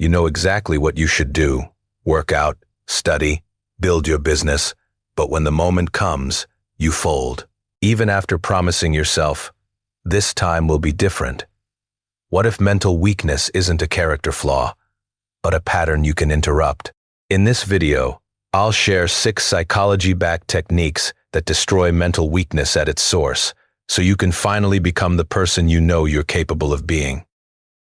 You know exactly what you should do: work out, study, build your business. But when the moment comes, you fold. Even after promising yourself, this time will be different. What if mental weakness isn't a character flaw, but a pattern you can interrupt? In this video, I'll share 6 psychology-backed techniques that destroy mental weakness at its source, so you can finally become the person you know you're capable of being.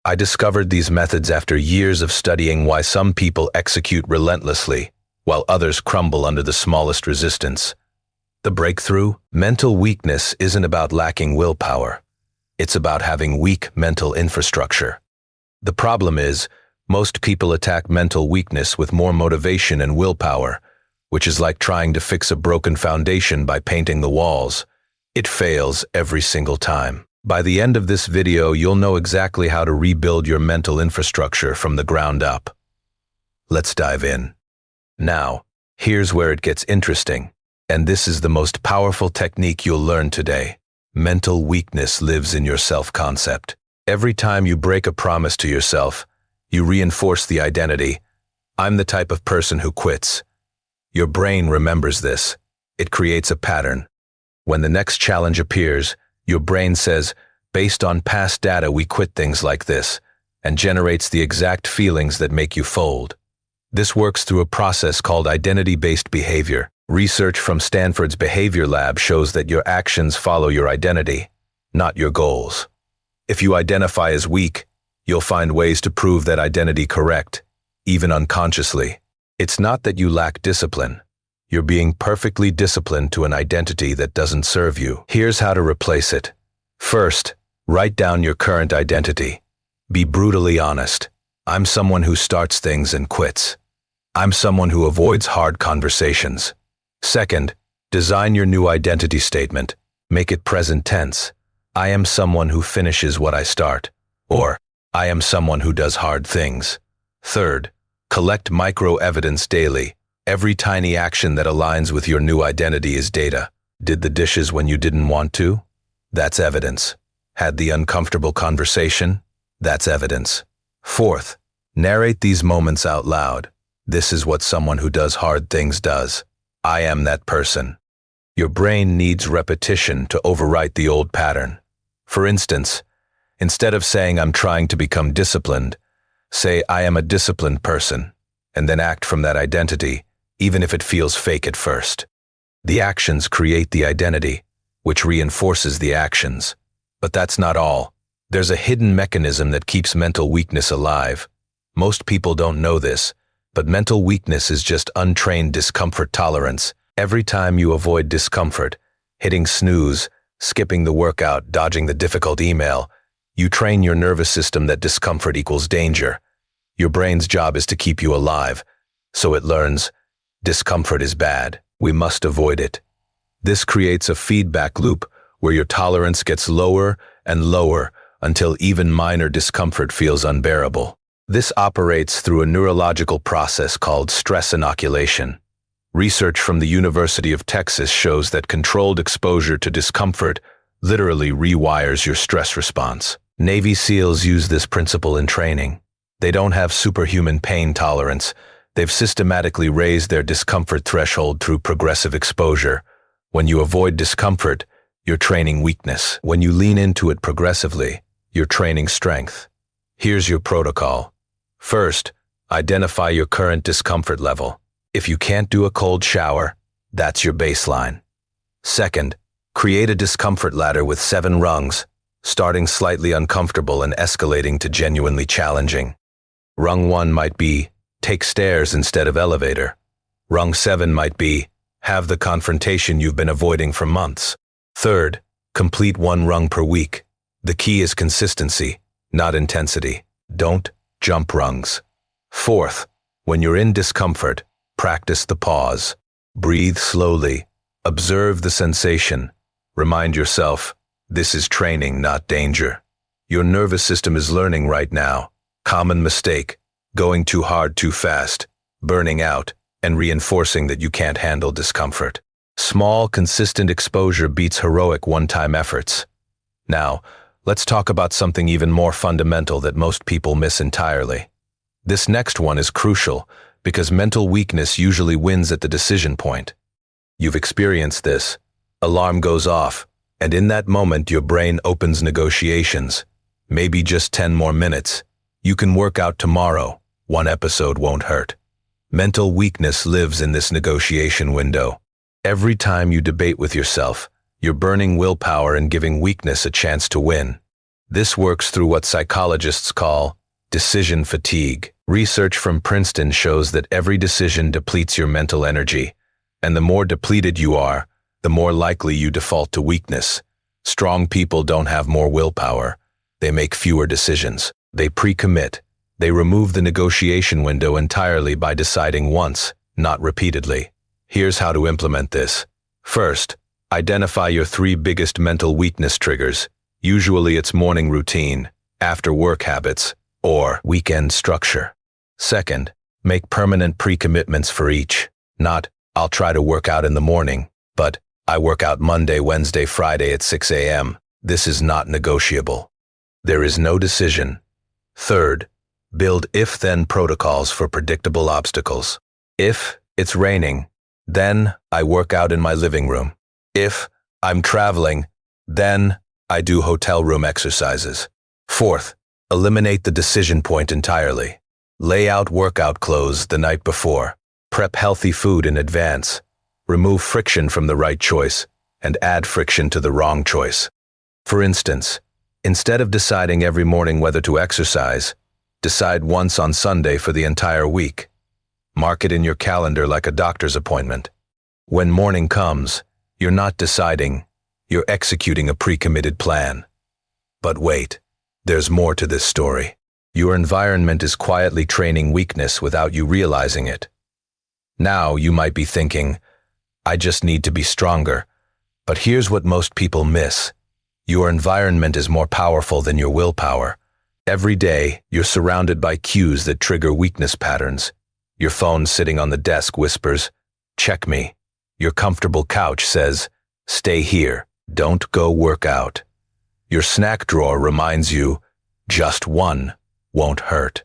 I discovered these methods after years of studying why some people execute relentlessly, while others crumble under the smallest resistance. The breakthrough? Mental weakness isn't about lacking willpower. It's about having weak mental infrastructure. The problem is, most people attack mental weakness with more motivation and willpower, which is like trying to fix a broken foundation by painting the walls. It fails every single time. By the end of this video, you'll know exactly how to rebuild your mental infrastructure from the ground up. Let's dive in. Now, here's where it gets interesting, and this is the most powerful technique you'll learn today. Mental weakness lives in your self-concept. Every time you break a promise to yourself, you reinforce the identity. I'm the type of person who quits. Your brain remembers this. It creates a pattern. When the next challenge appears, your brain says, based on past data, we quit things like this, and generates the exact feelings that make you fold. This works through a process called identity-based behavior. Research from Stanford's behavior lab shows that your actions follow your identity, not your goals. If you identify as weak, you'll find ways to prove that identity correct, even unconsciously. It's not that you lack discipline. You're being perfectly disciplined to an identity that doesn't serve you. Here's how to replace it. First, write down your current identity. Be brutally honest. I'm someone who starts things and quits. I'm someone who avoids hard conversations. Second, design your new identity statement. Make it present tense. I am someone who finishes what I start. Or, I am someone who does hard things. Third, collect micro-evidence daily. Every tiny action that aligns with your new identity is data. Did the dishes when you didn't want to? That's evidence. Had the uncomfortable conversation? That's evidence. Fourth, narrate these moments out loud. This is what someone who does hard things does. I am that person. Your brain needs repetition to overwrite the old pattern. For instance, instead of saying I'm trying to become disciplined, say I am a disciplined person, and then act from that identity, even if it feels fake at first. The actions create the identity, which reinforces the actions. But that's not all. There's a hidden mechanism that keeps mental weakness alive. Most people don't know this, but mental weakness is just untrained discomfort tolerance. Every time you avoid discomfort, hitting snooze, skipping the workout, dodging the difficult email, you train your nervous system that discomfort equals danger. Your brain's job is to keep you alive, so it learns, discomfort is bad. We must avoid it. This creates a feedback loop where your tolerance gets lower and lower until even minor discomfort feels unbearable. This operates through a neurological process called stress inoculation. Research from the University of Texas shows that controlled exposure to discomfort literally rewires your stress response. Navy SEALs use this principle in training. They don't have superhuman pain tolerance. They've systematically raised their discomfort threshold through progressive exposure. When you avoid discomfort, you're training weakness. When you lean into it progressively, you're training strength. Here's your protocol. First, identify your current discomfort level. If you can't do a cold shower, that's your baseline. Second, create a discomfort ladder with 7 rungs, starting slightly uncomfortable and escalating to genuinely challenging. Rung 1 might be, take stairs instead of elevator. Rung 7 might be, have the confrontation you've been avoiding for months. Third, complete 1 rung per week. The key is consistency, not intensity. Don't jump rungs. Fourth, when you're in discomfort, practice the pause. Breathe slowly. Observe the sensation. Remind yourself, this is training, not danger. Your nervous system is learning right now. Common mistake, going too hard too fast, burning out, and reinforcing that you can't handle discomfort. Small, consistent exposure beats heroic one-time efforts. Now, let's talk about something even more fundamental that most people miss entirely. This next one is crucial because mental weakness usually wins at the decision point. You've experienced this. Alarm goes off, and in that moment your brain opens negotiations. Maybe just 10 more minutes. You can work out tomorrow. One episode won't hurt. Mental weakness lives in this negotiation window. Every time you debate with yourself, you're burning willpower and giving weakness a chance to win. This works through what psychologists call decision fatigue. Research from Princeton shows that every decision depletes your mental energy, and the more depleted you are, the more likely you default to weakness. Strong people don't have more willpower. They make fewer decisions. They pre-commit. They remove the negotiation window entirely by deciding once, not repeatedly. Here's how to implement this. First, identify your 3 biggest mental weakness triggers. Usually it's morning routine, after work habits, or weekend structure. Second, make permanent pre-commitments for each. Not, I'll try to work out in the morning, but I work out Monday, Wednesday, Friday at 6 a.m. This is not negotiable. There is no decision. Third, build if-then protocols for predictable obstacles. If it's raining, then I work out in my living room. If I'm traveling, then I do hotel room exercises. Fourth, eliminate the decision point entirely. Lay out workout clothes the night before. Prep healthy food in advance. Remove friction from the right choice and add friction to the wrong choice. For instance, instead of deciding every morning whether to exercise, decide once on Sunday for the entire week. Mark it in your calendar like a doctor's appointment. When morning comes, you're not deciding, you're executing a pre-committed plan. But wait, there's more to this story. Your environment is quietly training weakness without you realizing it. Now you might be thinking, I just need to be stronger. But here's what most people miss. Your environment is more powerful than your willpower. Every day, you're surrounded by cues that trigger weakness patterns. Your phone sitting on the desk whispers, check me. Your comfortable couch says, stay here, don't go work out. Your snack drawer reminds you, just one won't hurt.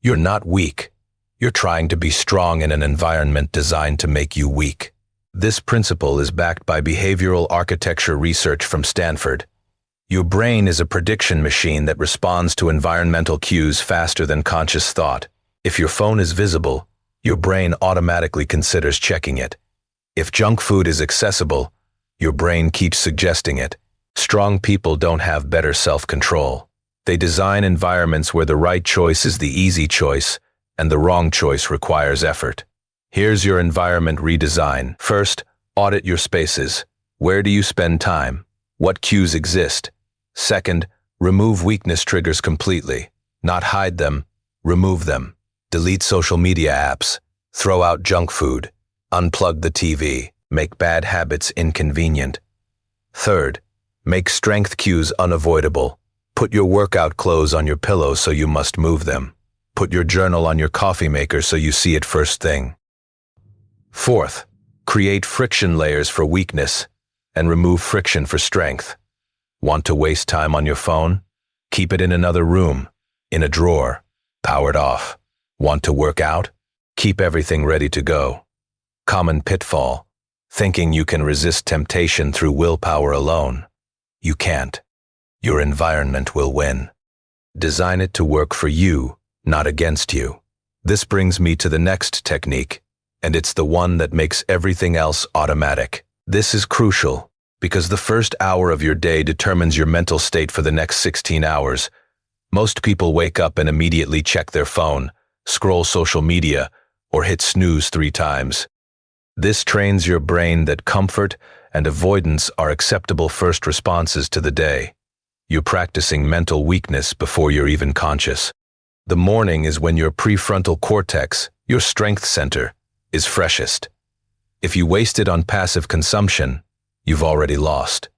You're not weak. You're trying to be strong in an environment designed to make you weak. This principle is backed by behavioral architecture research from Stanford. Your brain is a prediction machine that responds to environmental cues faster than conscious thought. If your phone is visible, your brain automatically considers checking it. If junk food is accessible, your brain keeps suggesting it. Strong people don't have better self-control. They design environments where the right choice is the easy choice and the wrong choice requires effort. Here's your environment redesign. First, audit your spaces. Where do you spend time? What cues exist? Second, remove weakness triggers completely. Not hide them, remove them. Delete social media apps. Throw out junk food. Unplug the TV. Make bad habits inconvenient. Third, make strength cues unavoidable. Put your workout clothes on your pillow so you must move them. Put your journal on your coffee maker so you see it first thing. Fourth, create friction layers for weakness and remove friction for strength. Want to waste time on your phone? Keep it in another room, in a drawer, powered off. Want to work out? Keep everything ready to go. Common pitfall, thinking you can resist temptation through willpower alone. You can't. Your environment will win. Design it to work for you, not against you. This brings me to the next technique, and it's the one that makes everything else automatic. This is crucial because the first hour of your day determines your mental state for the next 16 hours. Most people wake up and immediately check their phone, scroll social media, or hit snooze 3 times. This trains your brain that comfort and avoidance are acceptable first responses to the day. You're practicing mental weakness before you're even conscious. The morning is when your prefrontal cortex, your strength center, is freshest. If you waste it on passive consumption, you've already lost.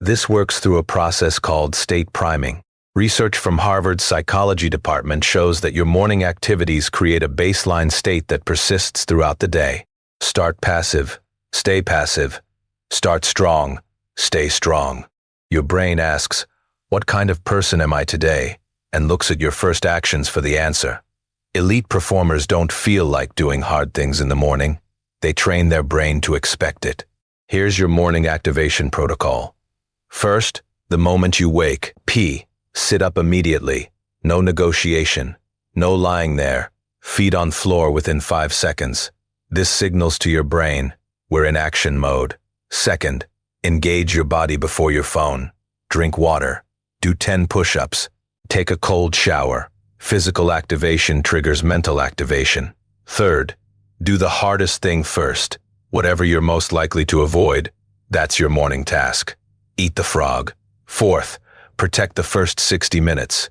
This works through a process called state priming. Research from Harvard's psychology department shows that your morning activities create a baseline state that persists throughout the day. Start passive, stay passive. Start strong, stay strong. Your brain asks, what kind of person am I today? And looks at your first actions for the answer. Elite performers don't feel like doing hard things in the morning. They train their brain to expect it. Here's your morning activation protocol. First, the moment you wake, sit up immediately. No negotiation. No lying there. Feet on floor within 5 seconds. This signals to your brain, we're in action mode. Second, engage your body before your phone. Drink water. Do 10 push-ups. Take a cold shower. Physical activation triggers mental activation. Third, do the hardest thing first. Whatever you're most likely to avoid, that's your morning task. Eat the frog. Fourth, protect the first 60 minutes.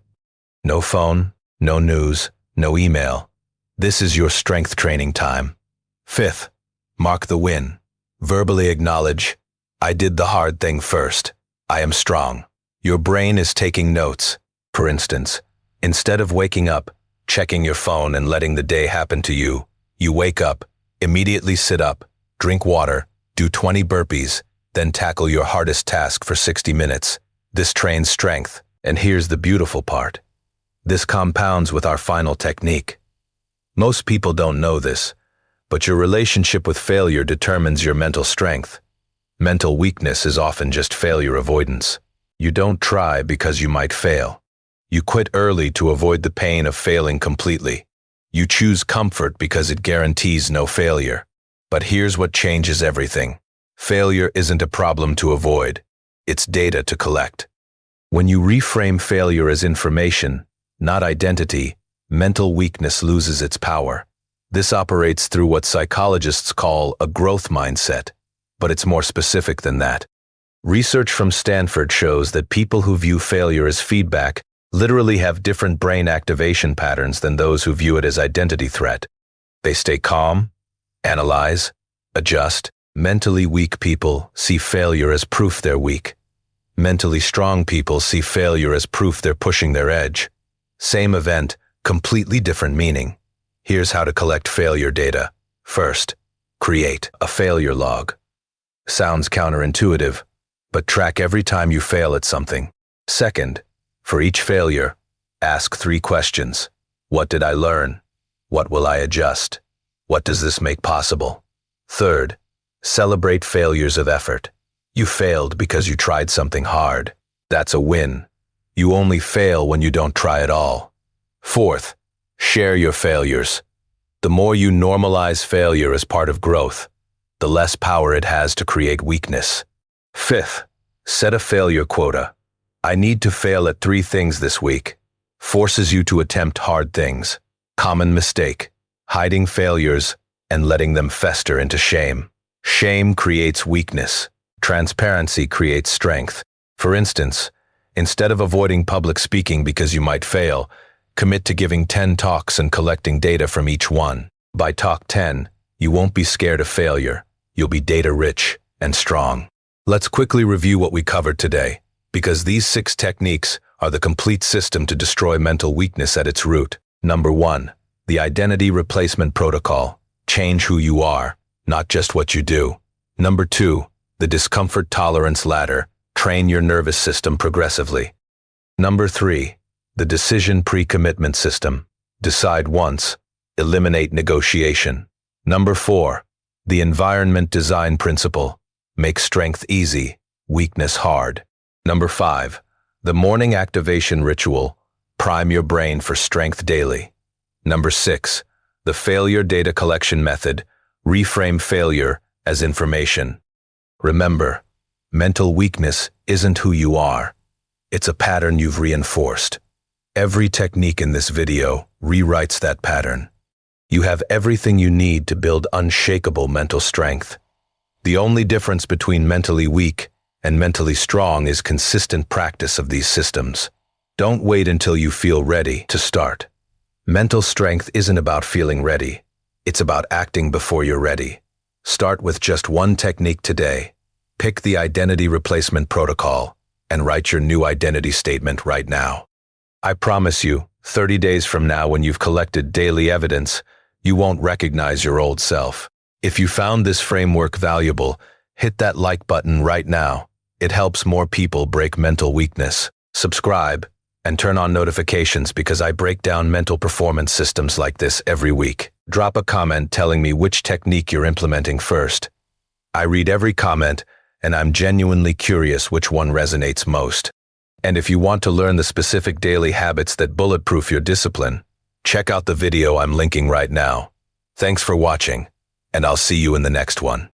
No phone, no news, no email. This is your strength training time. Fifth, mark the win. Verbally acknowledge, I did the hard thing first. I am strong. Your brain is taking notes. For instance, instead of waking up, checking your phone and letting the day happen to you, you wake up, immediately sit up, drink water, do 20 burpees, then tackle your hardest task for 60 minutes. This trains strength, and here's the beautiful part. This compounds with our final technique. Most people don't know this, but your relationship with failure determines your mental strength. Mental weakness is often just failure avoidance. You don't try because you might fail. You quit early to avoid the pain of failing completely. You choose comfort because it guarantees no failure. But here's what changes everything. Failure isn't a problem to avoid. It's data to collect. When you reframe failure as information, not identity, mental weakness loses its power. This operates through what psychologists call a growth mindset, but it's more specific than that. Research from Stanford shows that people who view failure as feedback literally have different brain activation patterns than those who view it as identity threat. They stay calm, analyze, adjust. Mentally weak people see failure as proof they're weak. Mentally strong people see failure as proof they're pushing their edge. Same event, completely different meaning. Here's how to collect failure data. First, create a failure log. Sounds counterintuitive, but track every time you fail at something. Second, for each failure, ask 3 questions. What did I learn? What will I adjust? What does this make possible? Third, celebrate failures of effort. You failed because you tried something hard. That's a win. You only fail when you don't try at all. Fourth, share your failures. The more you normalize failure as part of growth, the less power it has to create weakness. Fifth, set a failure quota. I need to fail at 3 things this week. Forces you to attempt hard things. Common mistake, hiding failures and letting them fester into shame. Shame creates weakness. Transparency creates strength. For instance, instead of avoiding public speaking because you might fail, commit to giving 10 talks and collecting data from each one. By talk 10, you won't be scared of failure. You'll be data-rich and strong. Let's quickly review what we covered today, because these 6 techniques are the complete system to destroy mental weakness at its root. Number 1, the identity replacement protocol. Change who you are, not just what you do. Number 2, the discomfort tolerance ladder. Train your nervous system progressively. Number 3, the decision pre-commitment system. Decide once, eliminate negotiation. Number 4, the environment design principle. Make strength easy, weakness hard. Number 5, the morning activation ritual. Prime your brain for strength daily. Number 6, the failure data collection method. Reframe failure as information. Remember, mental weakness isn't who you are. It's a pattern you've reinforced. Every technique in this video rewrites that pattern. You have everything you need to build unshakable mental strength. The only difference between mentally weak and mentally strong is consistent practice of these systems. Don't wait until you feel ready to start. Mental strength isn't about feeling ready. It's about acting before you're ready. Start with just 1 technique today. Pick the identity replacement protocol and write your new identity statement right now. I promise you, 30 days from now, when you've collected daily evidence, you won't recognize your old self. If you found this framework valuable, hit that like button right now. It helps more people break mental weakness. Subscribe and turn on notifications because I break down mental performance systems like this every week. Drop a comment telling me which technique you're implementing first. I read every comment, and I'm genuinely curious which one resonates most. And if you want to learn the specific daily habits that bulletproof your discipline, check out the video I'm linking right now. Thanks for watching, and I'll see you in the next one.